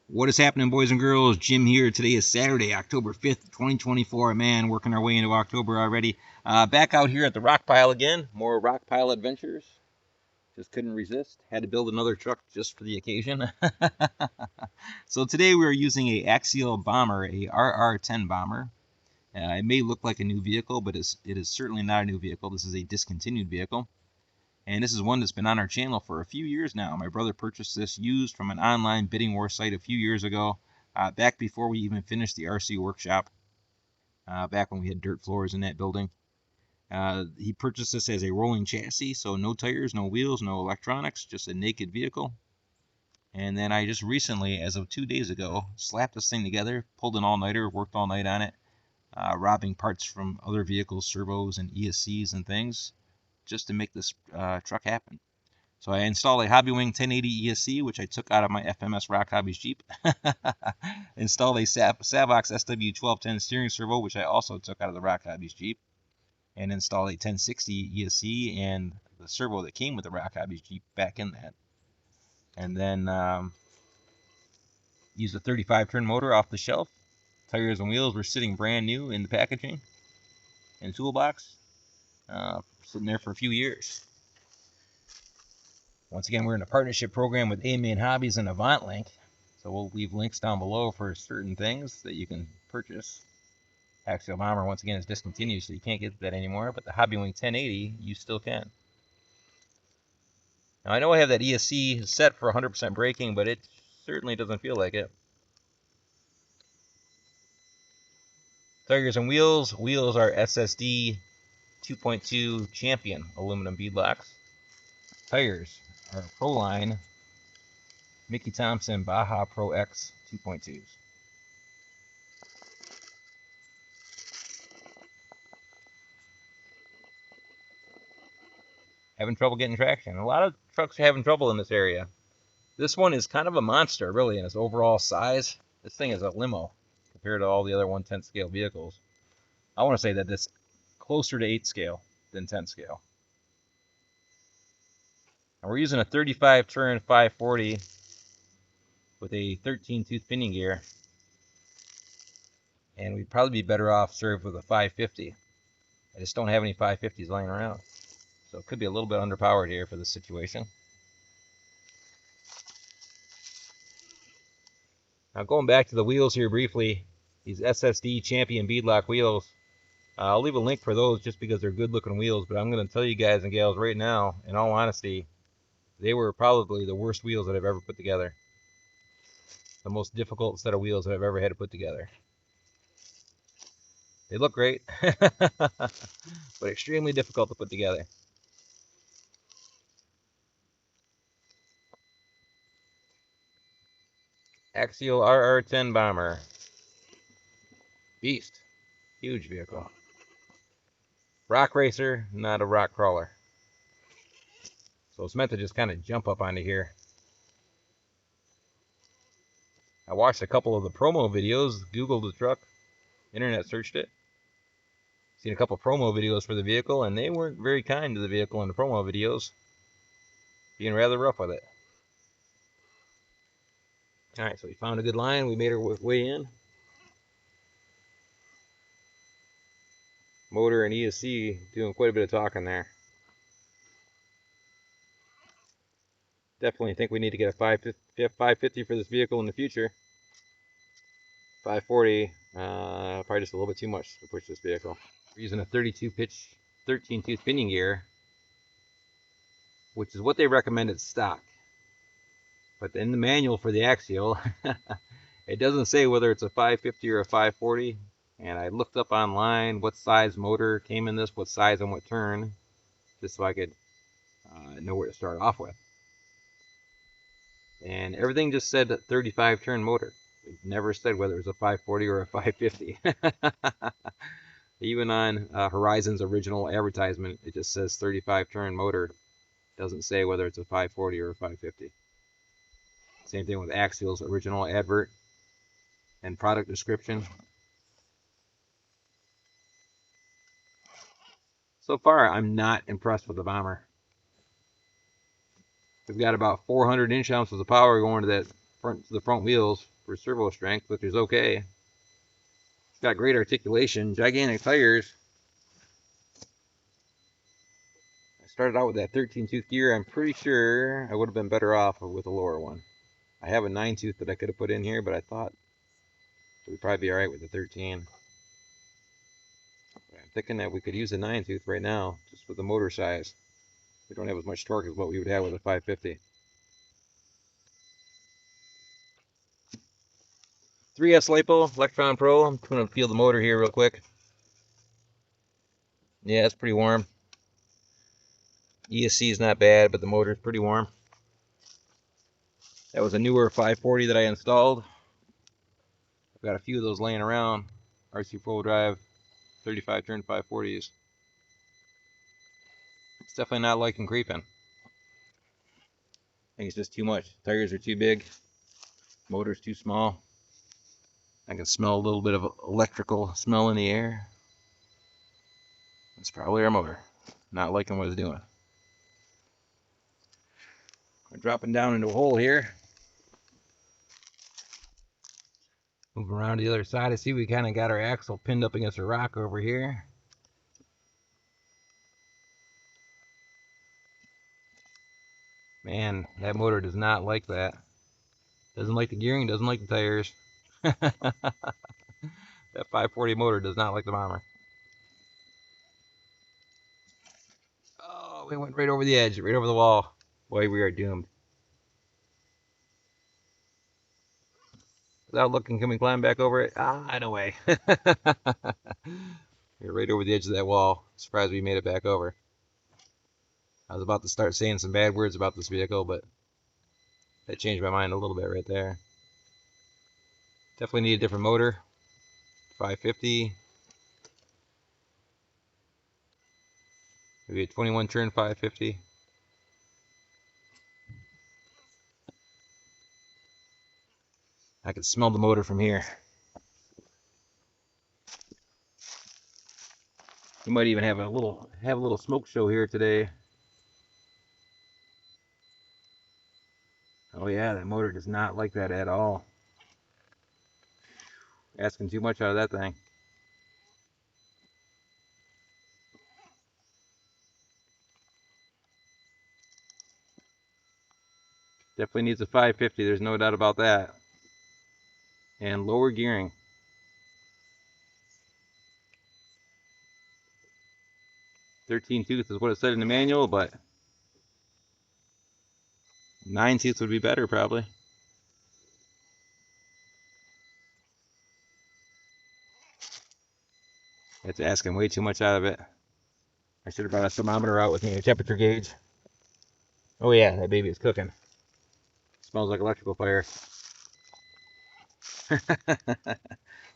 What is happening, boys and girls? Jim here. Today is Saturday, October 5th, 2024. Man, working our way into October already. Back out here at the Rockpile again. More Rockpile adventures. Just couldn't resist. Had to build another truck just for the occasion. So today we are using a Axial bomber, a RR10 bomber. It may look like a new vehicle, but it is certainly not a new vehicle. This is a discontinued vehicle. And this is one that's been on our channel for a few years now. My brother purchased this used from an online bidding war site a few years ago, back before we even finished the RC workshop, back when we had dirt floors in that building. He purchased this as a rolling chassis, so no tires, no wheels, no electronics, just a naked vehicle. And then I just recently, as of 2 days ago, slapped this thing together, pulled an all-nighter, worked all night on it, robbing parts from other vehicles, servos and ESCs and things, just to make this truck happen. So I installed a Hobbywing 1080 ESC, which I took out of my FMS Rock Hobbies Jeep. Installed a Savox SW1210 steering servo, which I also took out of the Rock Hobbies Jeep. And installed a 1060 ESC and the servo that came with the Rock Hobbies Jeep back in that. And then used a 35-turn motor off the shelf. Tires and wheels were sitting brand new in the packaging in the toolbox. Sitting there for a few years. Once again, we're in a partnership program with A-Main Hobbies and AvantLink, so we'll leave links down below for certain things that you can purchase. Axial Bomber, once again, is discontinued, so you can't get that anymore, but the Hobbywing 1080, you still can. Now, I know I have that ESC set for 100% braking, but it certainly doesn't feel like it. Tires and wheels. Wheels are SSD 2.2 Champion aluminum beadlocks. Tires are Proline Mickey Thompson Baja Pro X 2.2s. Having trouble getting traction. A lot of trucks are having trouble in this area. This one is kind of a monster, really, in its overall size. This thing is a limo compared to all the other 1/10 scale vehicles. I want to say that it's closer to 8 scale than 10 scale. And we're using a 35-turn 540 with a 13-tooth pinion gear. And we'd probably be better off served with a 550. I just don't have any 550s laying around. So it could be a little bit underpowered here for this situation. Now going back to the wheels here briefly, these SSD Champion beadlock wheels, I'll leave a link for those just because they're good looking wheels, but I'm going to tell you guys and gals right now, in all honesty, they were probably the worst wheels that I've ever put together. The most difficult set of wheels that I've ever had to put together. They look great, but extremely difficult to put together. Axial RR10 bomber. Beast. Huge vehicle. Rock racer, not a rock crawler. So it's meant to just kind of jump up onto here. I watched a couple of the promo videos, Googled the truck, internet searched it. Seen a couple promo videos for the vehicle, and they weren't very kind to the vehicle in the promo videos. Being rather rough with it. Alright, so we found a good line. We made our way in. Motor and ESC doing quite a bit of talking there. Definitely think we need to get a 550 for this vehicle in the future. 540, probably just a little bit too much to push this vehicle. We're using a 32-pitch, 13-tooth pinion gear, which is what they recommend at stock. But in the manual for the Axial, it doesn't say whether it's a 550 or a 540. And I looked up online what size motor came in this, what size and what turn, just so I could know where to start off with. And everything just said 35-turn motor. It never said whether it was a 540 or a 550. Even on Horizon's original advertisement, it just says 35-turn motor. It doesn't say whether it's a 540 or a 550. Same thing with Axial's original advert and product description. So far, I'm not impressed with the bomber. We've got about 400 inch ounces of power going to the front wheels for servo strength, which is okay. It's got great articulation, gigantic tires. I started out with that 13-tooth gear. I'm pretty sure I would have been better off with a lower one. I have a 9-tooth that I could have put in here, but I thought it would probably be alright with the 13. I'm thinking that we could use a 9-tooth right now, just with the motor size. We don't have as much torque as what we would have with a 550. 3S LiPo, Electron Pro. I'm going to feel the motor here real quick. Yeah, it's pretty warm. ESC is not bad, but the motor is pretty warm. That was a newer 540 that I installed. I've got a few of those laying around. RC 4-wheel drive, 35 turn 540s. It's definitely not liking creeping. I think it's just too much. Tires are too big. Motor's too small. I can smell a little bit of electrical smell in the air. It's probably our motor. Not liking what it's doing. We're dropping down into a hole here. Move around to the other side. I see we kind of got our axle pinned up against a rock over here. Man, that motor does not like that. Doesn't like the gearing, doesn't like the tires. That 540 motor does not like the bomber. Oh, we went right over the edge, right over the wall. Boy, we are doomed. Without looking, can we climb back over it? Ah, no way. We're right over the edge of that wall. Surprised we made it back over. I was about to start saying some bad words about this vehicle, but that changed my mind a little bit right there. Definitely need a different motor. 550. Maybe a 21 turn 550. I can smell the motor from here. We might even have a little smoke show here today. Oh yeah, that motor does not like that at all. Asking too much out of that thing. Definitely needs a 550, there's no doubt about that. And lower gearing. 13-tooth is what it said in the manual, but 9-tooth would be better probably. It's asking way too much out of it. I should have brought a thermometer out with me, a temperature gauge. Oh yeah, that baby is cooking. Smells like electrical fire.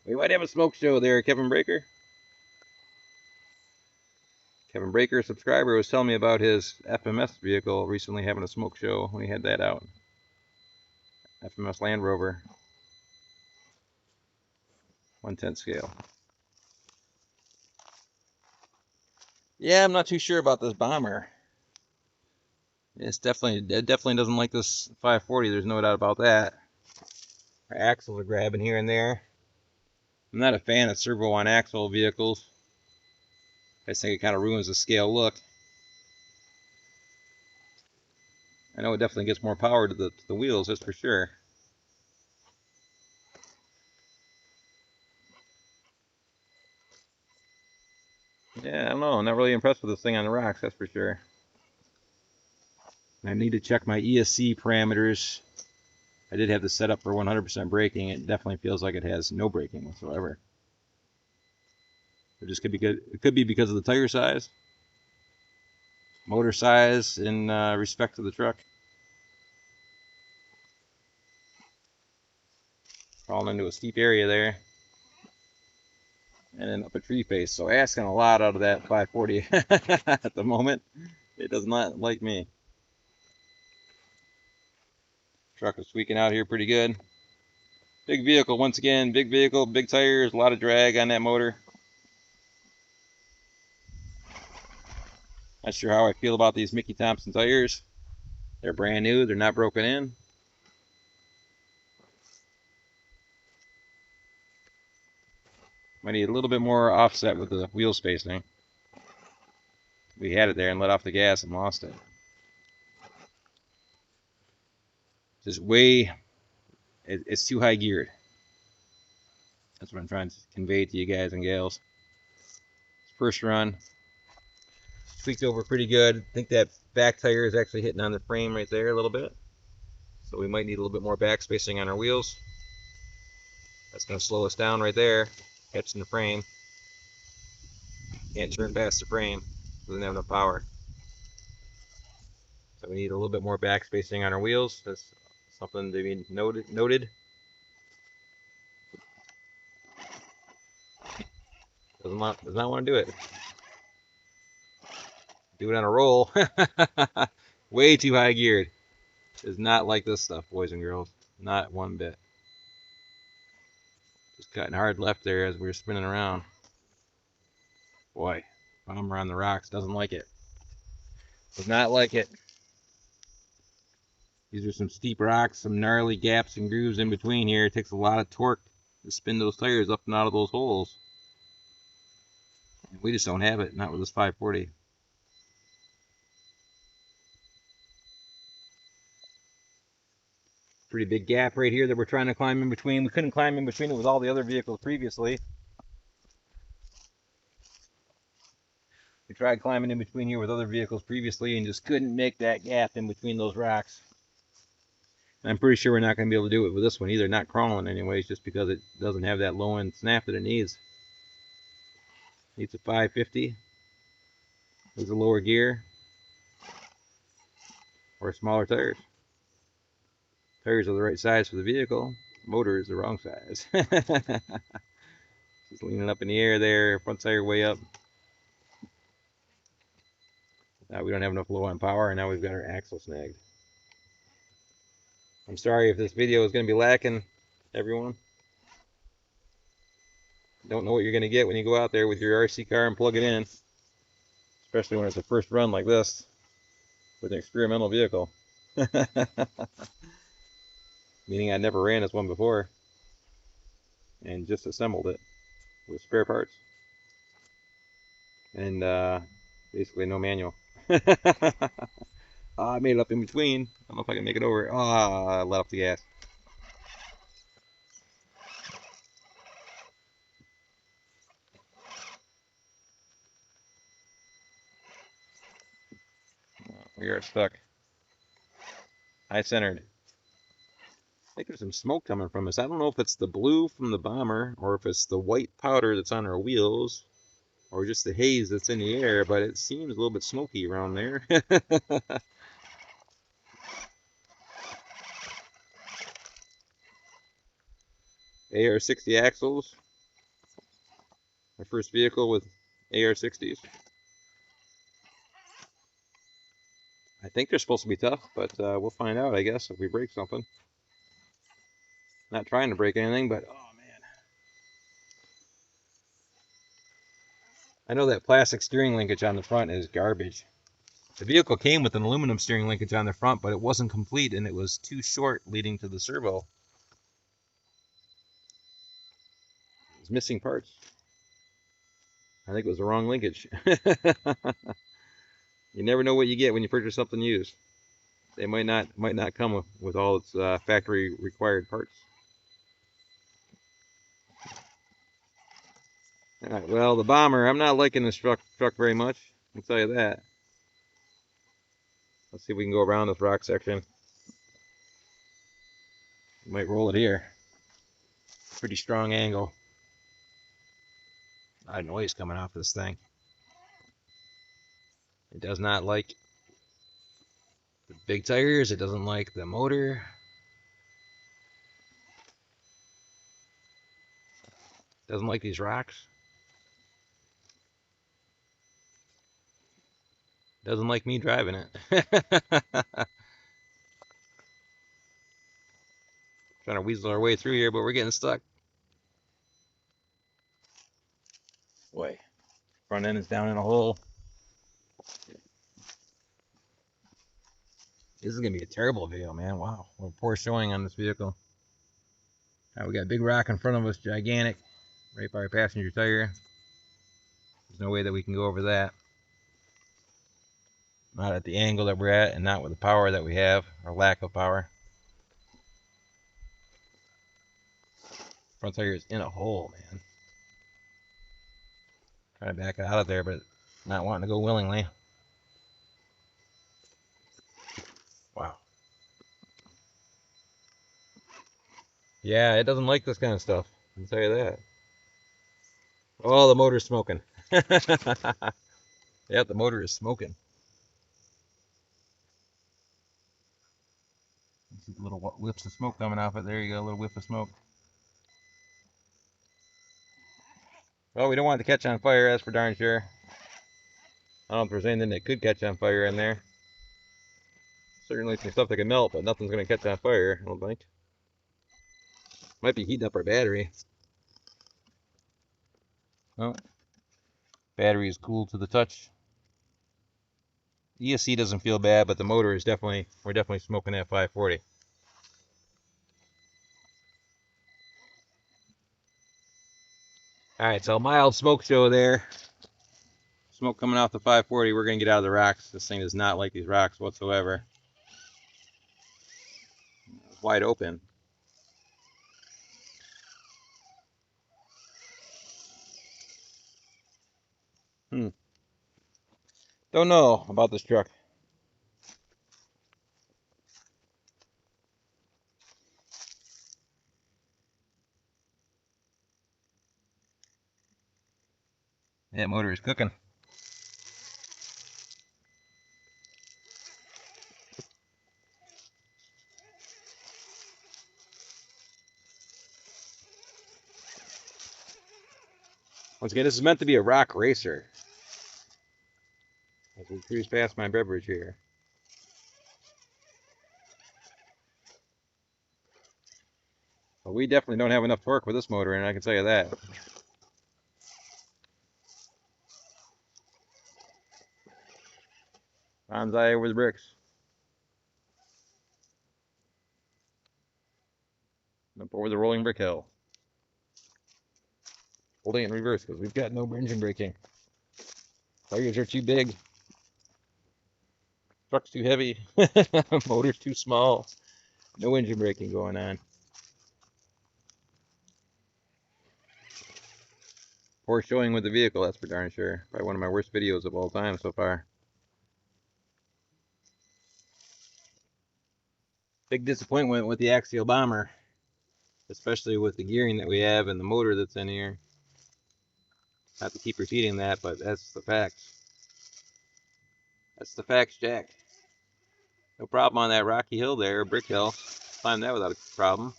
We might have a smoke show there, Kevin Breaker. Kevin Breaker, subscriber, was telling me about his FMS vehicle recently having a smoke show when he had that out. FMS Land Rover. 1/10 scale. Yeah, I'm not too sure about this bomber. It definitely doesn't like this 540. There's no doubt about that. Our axles are grabbing here and there. I'm not a fan of servo on axle vehicles. I just think it kind of ruins the scale look. I know it definitely gets more power to the wheels, that's for sure. Yeah, I don't know. I'm not really impressed with this thing on the rocks, that's for sure. I need to check my ESC parameters. I did have this set up for 100% braking. It definitely feels like it has no braking whatsoever. It just could be good. It could be because of the tire size, motor size in respect to the truck. Crawling into a steep area there, and then up a tree face. So asking a lot out of that 540 at the moment. It does not like me. Truck is squeaking out here pretty good. Big vehicle once again. Big vehicle, big tires, a lot of drag on that motor. Not sure how I feel about these Mickey Thompson tires. They're brand new. They're not broken in. Might need a little bit more offset with the wheel spacing. We had it there and let off the gas and lost it. Just way, it's too high geared. That's what I'm trying to convey to you guys and gals. First run, tweaked over pretty good. I think that back tire is actually hitting on the frame right there a little bit. So we might need a little bit more back spacing on our wheels. That's going to slow us down right there, catching the frame. Can't turn past the frame, doesn't have enough power. So we need a little bit more back spacing on our wheels. That's something to be noted. Does not want to do it. Do it on a roll. Way too high geared. Does not like this stuff, boys and girls. Not one bit. Just cutting hard left there as we were spinning around. Boy, bomber on the rocks doesn't like it. Does not like it. These are some steep rocks, some gnarly gaps and grooves in between here. It takes a lot of torque to spin those tires up and out of those holes. And we just don't have it, not with this 540. Pretty big gap right here that we're trying to climb in between. We couldn't climb in between it with all the other vehicles previously. We tried climbing in between here with other vehicles previously and just couldn't make that gap in between those rocks. And I'm pretty sure we're not going to be able to do it with this one either, not crawling anyways, just because it doesn't have that low end snap that it needs. Needs a 550. There's a lower gear. Or smaller tires. Tires are the right size for the vehicle. Motor is the wrong size. Just leaning up in the air there, front tire way up. Now we don't have enough low end power, and now we've got our axle snagged. I'm sorry if this video is going to be lacking, everyone. Don't know what you're going to get when you go out there with your RC car and plug it in. Especially when it's a first run like this with an experimental vehicle. Meaning I never ran this one before. And just assembled it with spare parts. And basically no manual. I made it up in between. I don't know if I can make it over. I let off the gas. We are stuck. High centered. I think there's some smoke coming from us. I don't know if it's the blue from the bomber or if it's the white powder that's on our wheels or just the haze that's in the air, but it seems a little bit smoky around there. AR60 axles. My first vehicle with AR60s. I think they're supposed to be tough, but we'll find out, I guess, if we break something. Not trying to break anything, but oh man. I know that plastic steering linkage on the front is garbage. The vehicle came with an aluminum steering linkage on the front, but it wasn't complete and it was too short leading to the servo. It was missing parts. I think it was the wrong linkage. You never know what you get when you purchase something used. They might not come with all its factory required parts. All right, well, the bomber, I'm not liking this truck very much. I'll tell you that. Let's see if we can go around this rock section. We might roll it here. Pretty strong angle. A lot of noise coming off this thing. It does not like the big tires. It doesn't like the motor. It doesn't like these rocks. It doesn't like me driving it. Trying to weasel our way through here, but we're getting stuck. Boy, front end is down in a hole. This is gonna be a terrible video, man. Wow, what a poor showing on this vehicle. All right, we got a big rock in front of us, gigantic. right by our passenger tire. There's no way that we can go over that. Not at the angle that we're at, and not with the power that we have, or lack of power. Front tire is in a hole, man. Trying to back out of there, but not wanting to go willingly. Wow. Yeah, it doesn't like this kind of stuff. I can tell you that. Oh, the motor's smoking. Yeah, the motor is smoking. You see the little whiffs of smoke coming off it. There you go, a little whiff of smoke. Well, we don't want it to catch on fire, that's for darn sure. I don't know if there's anything that could catch on fire in there. Certainly some stuff that can melt, but nothing's going to catch on fire, I don't think. Might be heating up our battery. Oh, battery is cool to the touch. ESC doesn't feel bad, but the motor is definitely, we're definitely smoking that 540. Alright, so a mild smoke show there. Smoke coming off the 540. We're going to get out of the rocks. This thing does not like these rocks whatsoever. Wide open. Don't know about this truck. That motor is cooking. Once again, this is meant to be a rock racer. As we cruise past my beverage here. But we definitely don't have enough torque with this motor, and I can tell you that. Bonsai over the bricks. Up over the rolling brick hill. Holding it in reverse because we've got no engine braking. Tires are too big. Truck's too heavy. Motor's too small. No engine braking going on. Poor showing with the vehicle, that's for darn sure. Probably one of my worst videos of all time so far. Big disappointment with the Axial Bomber. Especially with the gearing that we have and the motor that's in here. Not to keep repeating that, but that's the facts. That's the facts, Jack. No problem on that rocky hill there, brick hill. Climbed that without a problem.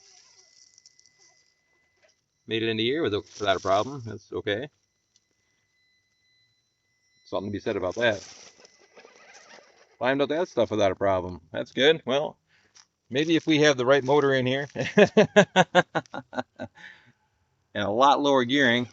Made it into here without a problem. That's okay. Something to be said about that. Climbed up that stuff without a problem. That's good. Well, maybe if we have the right motor in here and a lot lower gearing.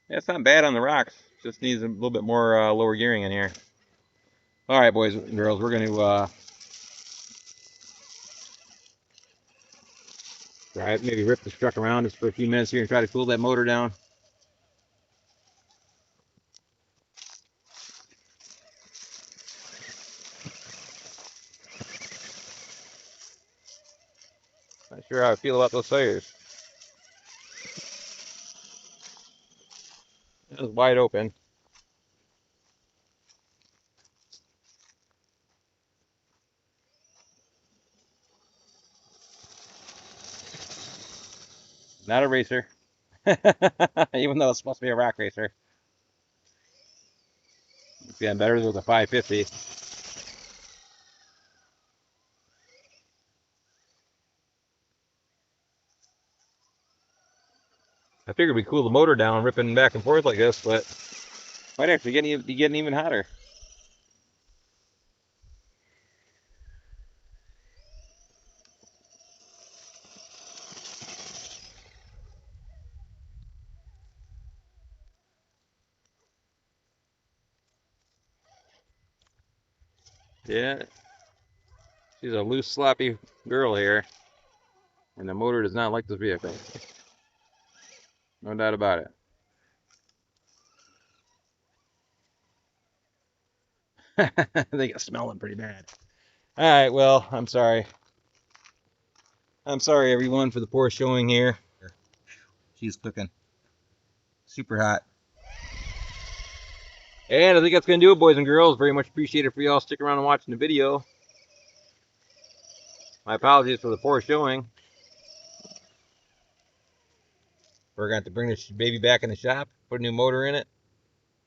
Yeah, it's not bad on the rocks. Just needs a little bit more lower gearing in here. All right, boys and girls, we're going to drive, maybe rip this truck around just for a few minutes here and try to cool that motor down. Not sure how I feel about those tires. It was wide open. Not a racer. Even though it's supposed to be a rock racer. It's getting better with a 550. I figured we'd cool the motor down ripping back and forth like this, but might actually be getting even hotter. Yeah, She's a loose, sloppy girl here, and the motor does not like this vehicle. No doubt about it. I think it's smelling pretty bad. All right, well, I'm sorry. I'm sorry, everyone, for the poor showing here. She's cooking. Super hot. And I think that's going to do it, boys and girls. Very much appreciated for y'all sticking around and watching the video. My apologies for the poor showing. We're going to have to bring this baby back in the shop, put a new motor in it,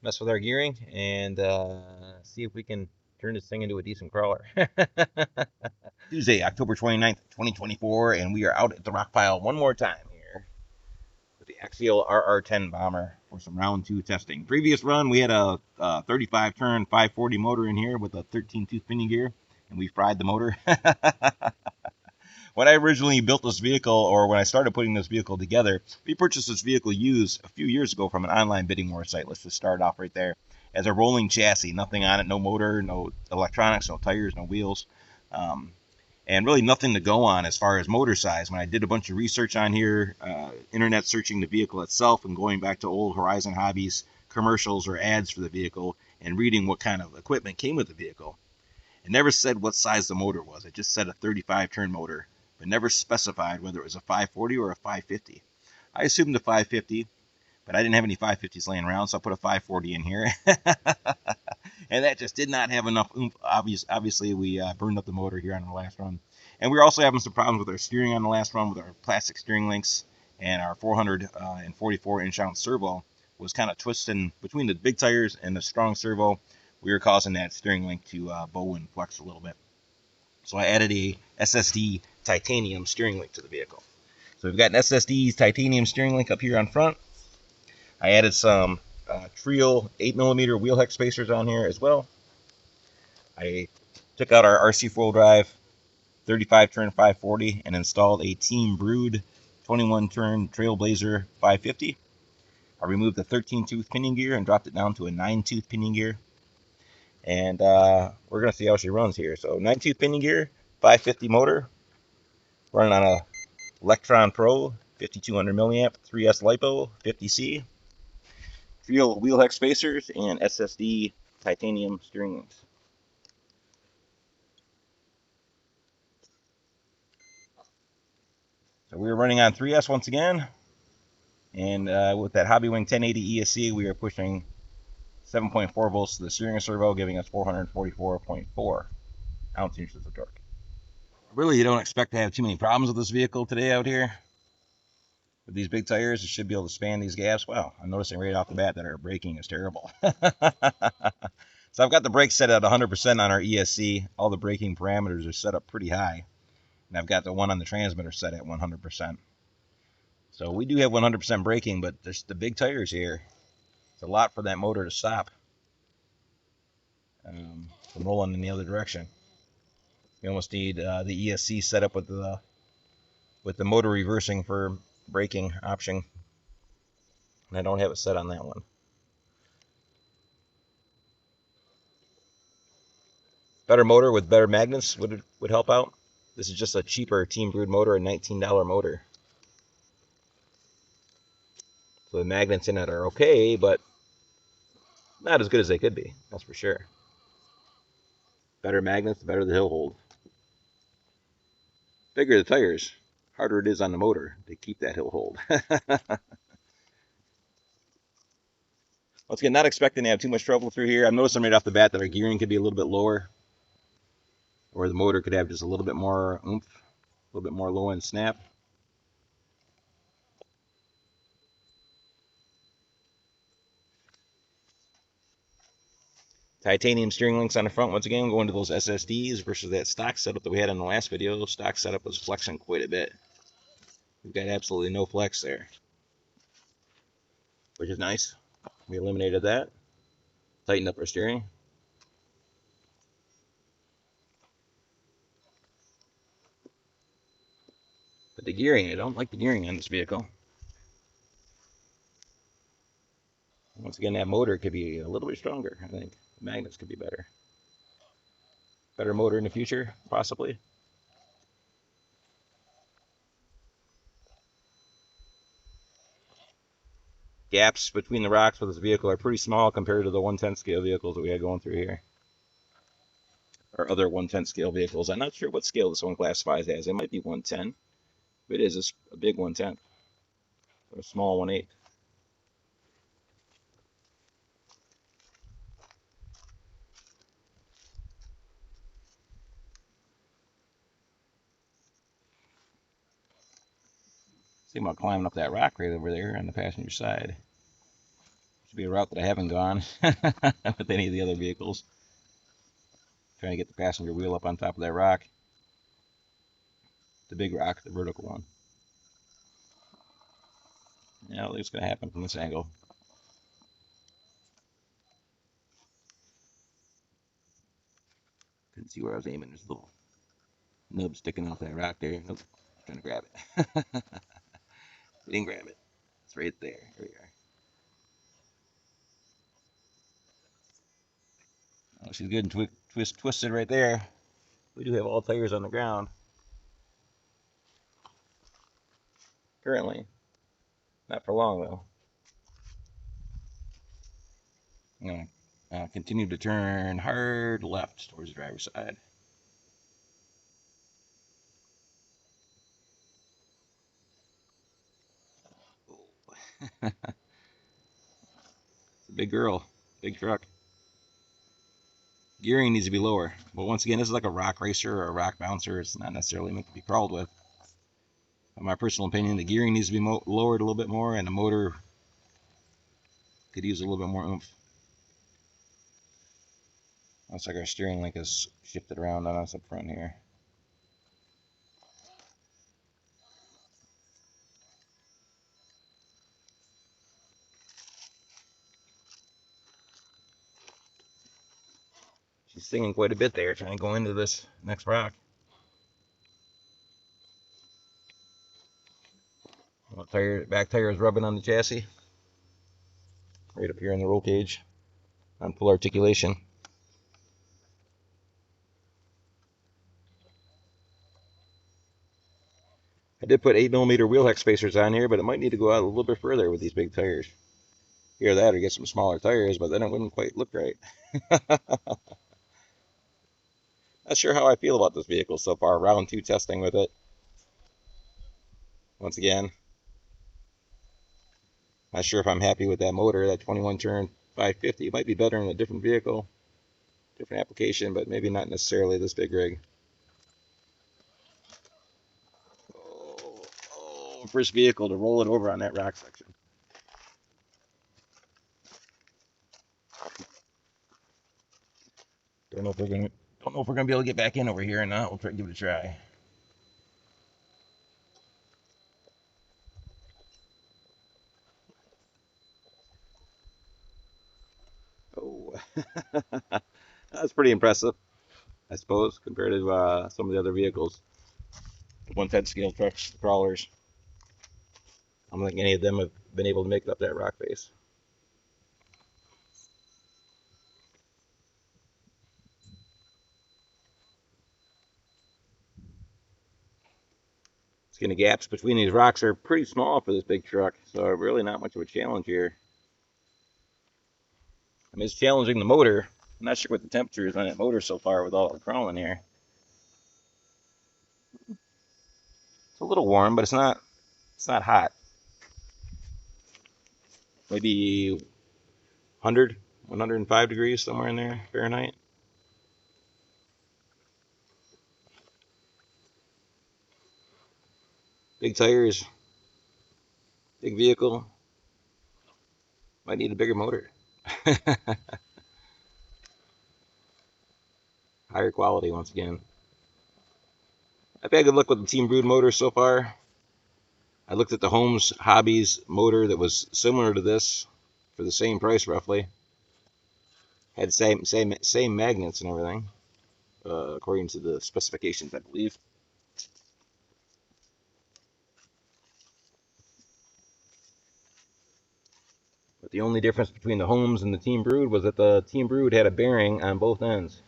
mess with our gearing, and see if we can turn this thing into a decent crawler. Tuesday, October 29th, 2024, and we are out at the Rockpile one more time here with the Axial RR10 bomber for some round 2 testing. Previous run, we had a 35 turn 540 motor in here with a 13-tooth pinion gear, and we fried the motor. When I originally built this vehicle, or when I started putting this vehicle together, we purchased this vehicle used a few years ago from an online bidding war site. Let's just start off right there. As a rolling chassis, nothing on it, no motor, no electronics, no tires, no wheels, and really nothing to go on as far as motor size. When I did a bunch of research on here, internet searching the vehicle itself and going back to old Horizon Hobbies commercials or ads for the vehicle and reading what kind of equipment came with the vehicle, it never said what size the motor was. It just said a 35 turn motor, but never specified whether it was a 540 or a 550. I assumed a 550, but I didn't have any 550s laying around, so I put a 540 in here. And that just did not have enough oomph. Obviously, we burned up the motor here on the last run. And we were also having some problems with our steering on the last run with our plastic steering links, and our 444 inch ounce servo was kind of twisting between the big tires and the strong servo. We were causing that steering link to bow and flex a little bit. So I added a SSD titanium steering link to the vehicle. So we've got an SSD titanium steering link up here on front. I added some Trio 8mm wheel hex spacers on here as well. I took out our RC 4-wheel drive 35 turn 540 and installed a Team Brood 21 turn Trailbreaker 550. I removed the 13-tooth pinion gear and dropped it down to a 9-tooth pinion gear. And we're going to see how she runs here. So 9-tooth pinion gear, 550 motor, running on a Electron Pro 5200 milliamp 3S LiPo 50C, Trio wheel hex spacers, and SSD titanium steering links. So we are running on 3S once again, and with that Hobbywing 1080 ESC, we are pushing 7.4 volts to the steering servo, giving us 444.4 ounce-inches of torque. Really, you don't expect to have too many problems with this vehicle today out here. With these big tires, it should be able to span these gaps. Wow, I'm noticing right off the bat that our braking is terrible. So I've got the brakes set at 100% on our ESC. All the braking parameters are set up pretty high. And I've got the one on the transmitter set at 100%. So we do have 100% braking, but there's the big tires here. It's a lot for that motor to stop from rolling in the other direction. You almost need the ESC set up with the motor reversing for braking option. And I don't have it set on that one. Better motor with better magnets would help out. This is just a cheaper Team Brood motor, a $19 motor. So the magnets in it are okay, but not as good as they could be, that's for sure. Better magnets, the better the hill hold. Bigger the tires, harder it is on the motor to keep that hill hold. Once again, not expecting to have too much trouble through here. I'm noticing right off the bat that our gearing could be a little bit lower, or the motor could have just a little bit more oomph, a little bit more low end snap. Titanium steering links on the front, once again, going to those SSDs versus that stock setup that we had in the last video. Stock setup was flexing quite a bit. We've got absolutely no flex there, which is nice. We eliminated that. Tightened up our steering. But the gearing, I don't like the gearing on this vehicle. Once again, that motor could be a little bit stronger, I think. The magnets could be better. Better motor in the future, possibly. Gaps between the rocks with this vehicle are pretty small compared to the 1/10 scale vehicles that we had going through here. Or other 1/10 scale vehicles. I'm not sure what scale this one classifies as. It might be 110. If it is, it's a big 1/10. Or a small 1/8. See about climbing up that rock right over there on the passenger side. Should be a route that I haven't gone with any of the other vehicles. Trying to get the passenger wheel up on top of that rock. The big rock, the vertical one. Yeah, I don't think it's going to happen from this angle. Couldn't see where I was aiming. There's a little nub sticking off that rock there. Nope, trying to grab it. We didn't grab it. It's right there. Here we are. Oh, she's good and twisted right there. We do have all tires on the ground currently. Not for long though. I'm going to continue to turn hard left towards the driver's side. It's a big girl, big truck. Gearing needs to be lower. But once again, this is like a rock racer or a rock bouncer. It's not necessarily meant to be crawled with. In my personal opinion, the gearing needs to be lowered a little bit more, and the motor could use a little bit more oomph. Looks like our steering link is shifted around on us up front here. She's singing quite a bit there, trying to go into this next rock. Well, back tire is rubbing on the chassis. Right up here in the roll cage on full articulation. I did put 8mm wheel hex spacers on here, but it might need to go out a little bit further with these big tires. Either that or get some smaller tires, but then it wouldn't quite look right. Not sure how I feel about this vehicle so far. Round 2 testing with it. Once again, not sure if I'm happy with that motor, that 21 turn 550. It might be better in a different vehicle, different application, but maybe not necessarily this big rig. Oh, first vehicle to roll it over on that rock section. Don't know if we're gonna be able to get back in over here or not. We'll try to give it a try. Oh, that's pretty impressive, I suppose, compared to some of the other vehicles. 1/10 scale trucks, crawlers. I don't think any of them have been able to make it up that rock face. Skinny gaps between these rocks are pretty small for this big truck, so really not much of a challenge here. I mean, it's challenging the motor. I'm not sure what the temperature is on that motor so far with all the crawling here. It's a little warm, but it's not hot. Maybe 100, 105 degrees, somewhere in there, Fahrenheit. Big tires, big vehicle. Might need a bigger motor. Higher quality once again. I've had good luck with the Team Brood motor so far. I looked at the Holmes Hobbies motor that was similar to this for the same price roughly. Had same magnets and everything, according to the specifications, I believe. But the only difference between the Holmes and the Team Brood was that the Team Brood had a bearing on both ends.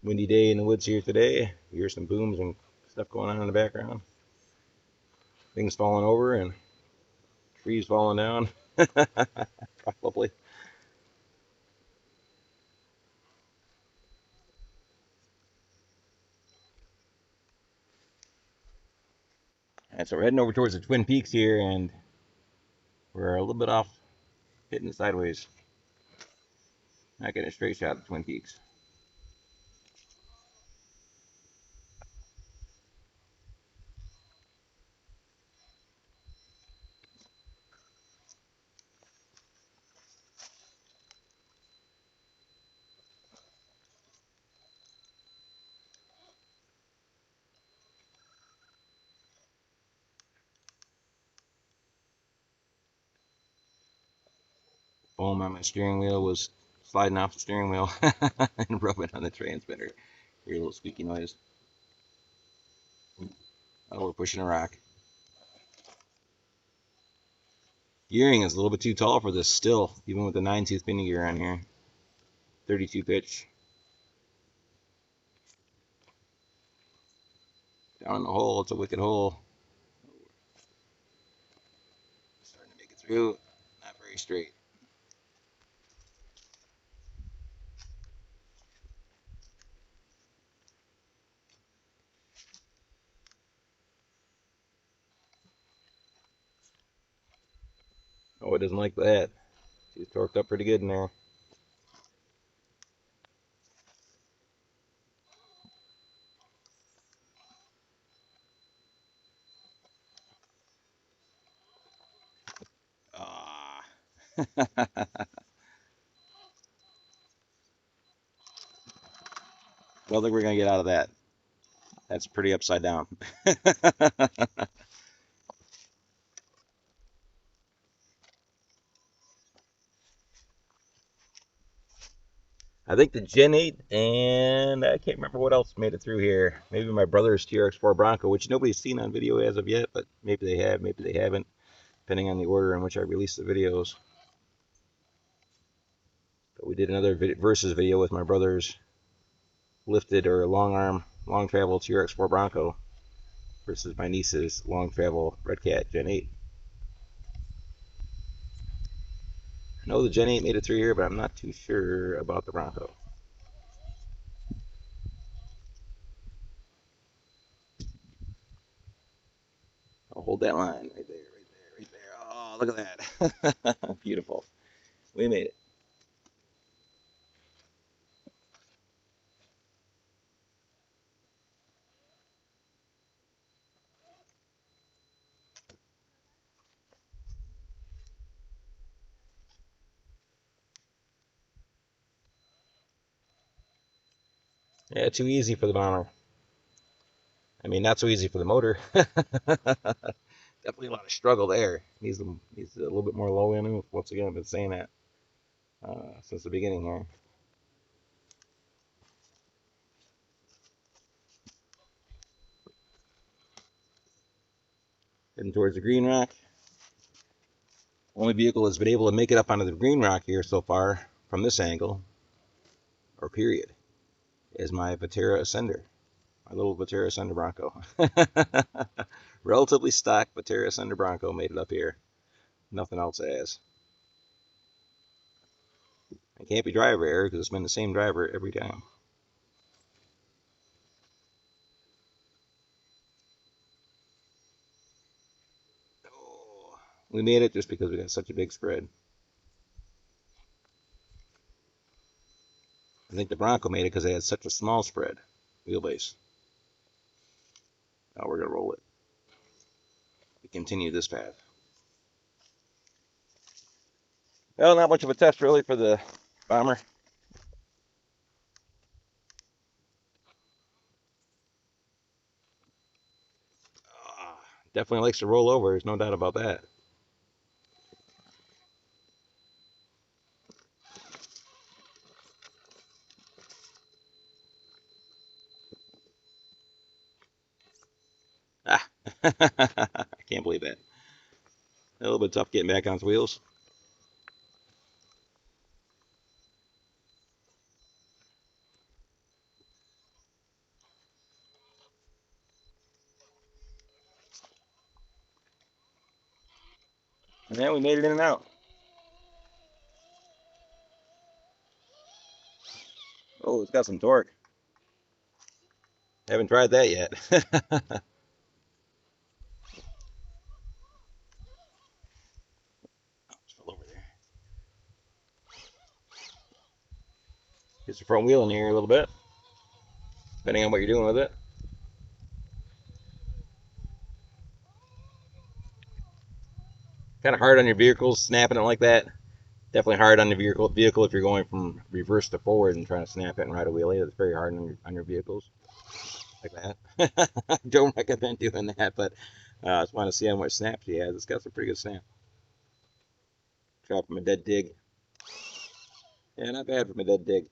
Windy day in the woods here today. You hear some booms and stuff going on in the background. Things falling over and trees falling down. Probably. And so we're heading over towards the Twin Peaks here, and we're a little bit off hitting it sideways. Not getting a straight shot of the Twin Peaks. Foam on my steering wheel was sliding off the steering wheel and rubbing on the transmitter. Hear a little squeaky noise. Oh, we're pushing a rock. Gearing is a little bit too tall for this still, even with the 9-tooth pinion gear on here. 32 pitch. Down in the hole, it's a wicked hole. Starting to make it through. Not very straight. Oh, it doesn't like that. She's torqued up pretty good in there. Ah. Don't think we're gonna get out of that. That's pretty upside down. I think the Gen 8 and I can't remember what else made it through here. Maybe my brother's TRX4 Bronco, which nobody's seen on video as of yet, but maybe they have, maybe they haven't, depending on the order in which I release the videos. But we did another versus video with my brother's lifted or long arm, long travel TRX4 Bronco versus my niece's long travel Red Cat Gen 8. I know the Gen 8 made it through here, but I'm not too sure about the Bronco. I'll hold that line right there, right there, right there. Oh, look at that. Beautiful. We made it. Yeah, too easy for the bomber. I mean, not so easy for the motor. Definitely a lot of struggle there. Needs a little bit more low end. Once again, I've been saying that since the beginning here. Heading towards the green rock. Only vehicle that's been able to make it up onto the green rock here so far from this angle, or period, is my Vatera Ascender. My little Vatera Ascender Bronco. Relatively stock Vatera Ascender Bronco made it up here. Nothing else has. I can't be driver error because it's been the same driver every time. Oh, we made it just because we got such a big spread. I think the Bronco made it because they had such a small spread wheelbase. Now we're going to roll it. We continue this path. Well, not much of a test really for the bomber. Definitely likes to roll over. There's no doubt about that. Ah, I can't believe that. A little bit tough getting back on its wheels. And then we made it in and out. Oh, it's got some torque. Haven't tried that yet. Over there. Gets the front wheel in here a little bit, depending on what you're doing with it. Kind of hard on your vehicles, snapping it like that. Definitely hard on the vehicle if you're going from reverse to forward and trying to snap it and ride a wheelie. It's very hard on your vehicles like that. I don't recommend doing that, but I just want to see how much snap she has. It's got some pretty good snap. Drop from a dead dig. Yeah, not bad from a dead dig.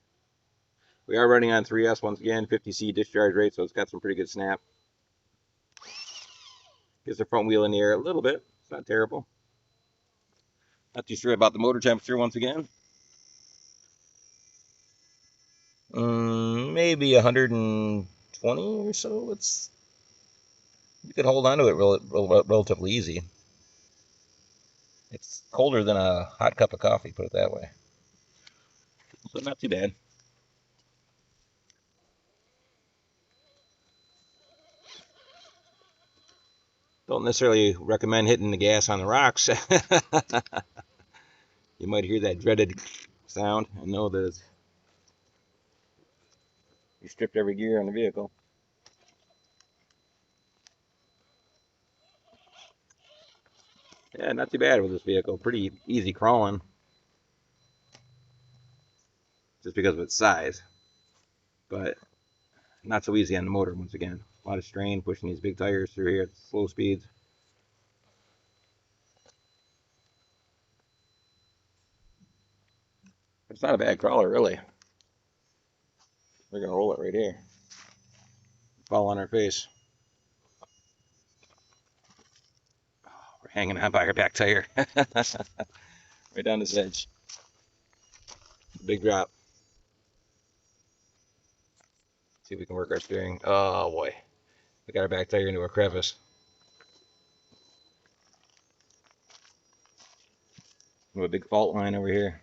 We are running on 3S once again, 50C discharge rate, so it's got some pretty good snap. Gets the front wheel in the air a little bit. It's not terrible. Not too sure about the motor temperature once again. Maybe 120 or so. You could hold on to it relatively easy. It's colder than a hot cup of coffee, put it that way. So not too bad. Don't necessarily recommend hitting the gas on the rocks. You might hear that dreaded sound and know that you stripped every gear on the vehicle. Yeah, not too bad with this vehicle. Pretty easy crawling, just because of its size. But not so easy on the motor once again. A lot of strain pushing these big tires through here at slow speeds. It's not a bad crawler, really. We're going to roll it right here. Fall on our face. We're hanging on by our back tire. Right down this edge. Big drop. See if we can work our steering. Oh boy. We got our back tire into a crevice. We have a big fault line over here.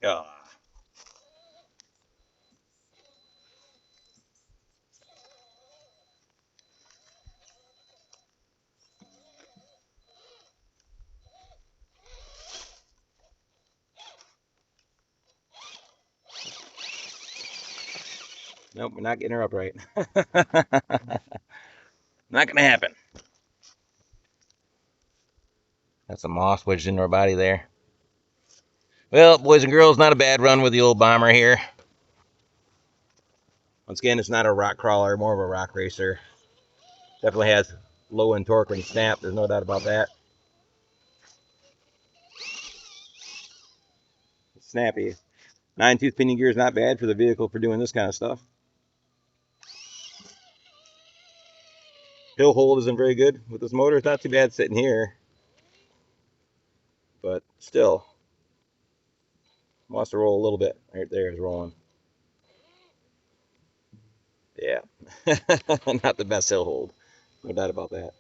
Oh. Nope, we're not getting her up right. Not gonna happen. Got some moss wedged into our body there. Well, boys and girls, not a bad run with the old bomber here. Once again, it's not a rock crawler, more of a rock racer. Definitely has low end torque when you snap, there's no doubt about that. It's snappy. 9-tooth pinion gear is not bad for the vehicle for doing this kind of stuff. Hill hold isn't very good with this motor. It's not too bad sitting here, but still wants to roll a little bit. Right there is rolling. Yeah, not the best hill hold, no doubt about that.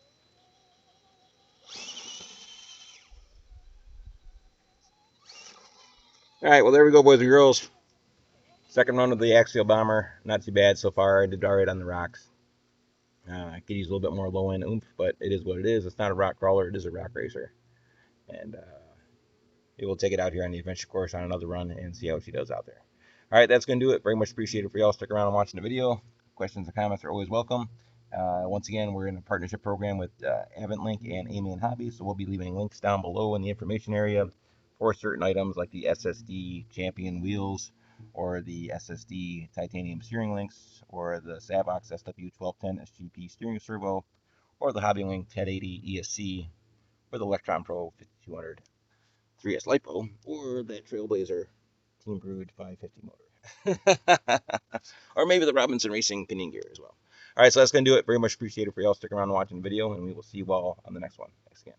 All right, well there we go, boys and girls. Second run of the Axial bomber, not too bad so far. I did all right on the rocks. I could use a little bit more low end oomph, but it is what it is. It's not a rock crawler, it is a rock racer, and we will take it out here on the adventure course on another run and see how she does out there. All right, that's going to do it. Very much appreciated for y'all sticking around and watching the video. Questions and comments are always welcome. Once again, we're in a partnership program with AventLink and Amy Hobby, so we'll be leaving links down below in the information area for certain items like the SSD Champion wheels or the SSD titanium steering links or the Savox SW1210 SGP steering servo or the Hobbywing 1080 ESC or the Electron Pro 5200 3S LiPo or that Trailbreaker Team Brewed 550 motor. Or maybe the Robinson Racing pinion gear as well. All right, so that's going to do it. Very much appreciated for y'all sticking around and watching the video, and we will see you all on the next one. Thanks again.